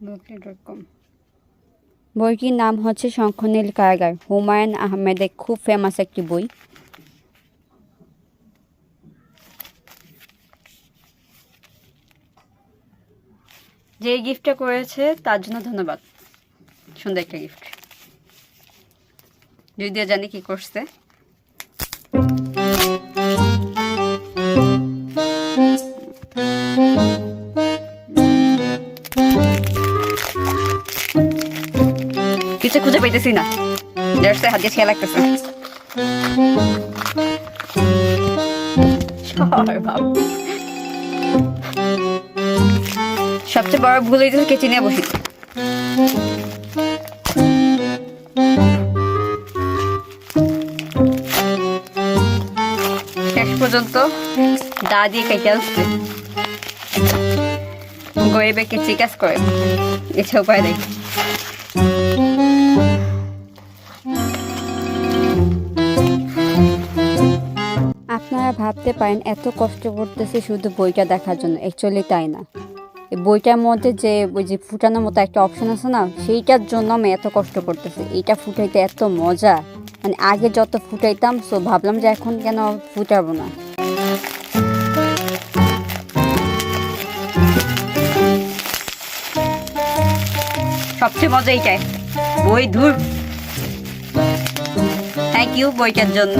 bookly.com বইটির নাম হচ্ছে শঙ্খনীল কারাগার। হুমায়ুন আহমেদের খুব ফেমাস একটি বই। যে গিফটটা করেছে তার জন্য ধন্যবাদ। সুন্দর একটা গিফট, যদিও জানি কি করছে। কিছু খুঁজে পাইতেছি না, হাত দিয়ে খেয়াল লাগতেছে। সবচেয়ে বড় ভুল হইতেছে কেচি নিয়ে বসি। শেষ পর্যন্ত দা দিয়ে কেটে আসছে। গরিবে কেচি কাজ করে, এছে উপায় নেই। আপনারা ভাবতে পারেন এত কষ্ট করতেছি শুধু বইটা দেখার জন্য, অ্যাকচুয়ালি তাই না। এই বইটার মধ্যে যে ওই যে ফুটানোর মতো একটা অপশন আছে না, সেইটার জন্য আমি এত কষ্ট করতেছি। এইটা ফুটাইতে এত মজা, মানে আগে যত ফুটাইতাম, সো ভাবলাম যে এখন কেন ফুটাবো না। সবচেয়ে মজা এইটাই, বই ধুর। থ্যাংক ইউ বইটার জন্য।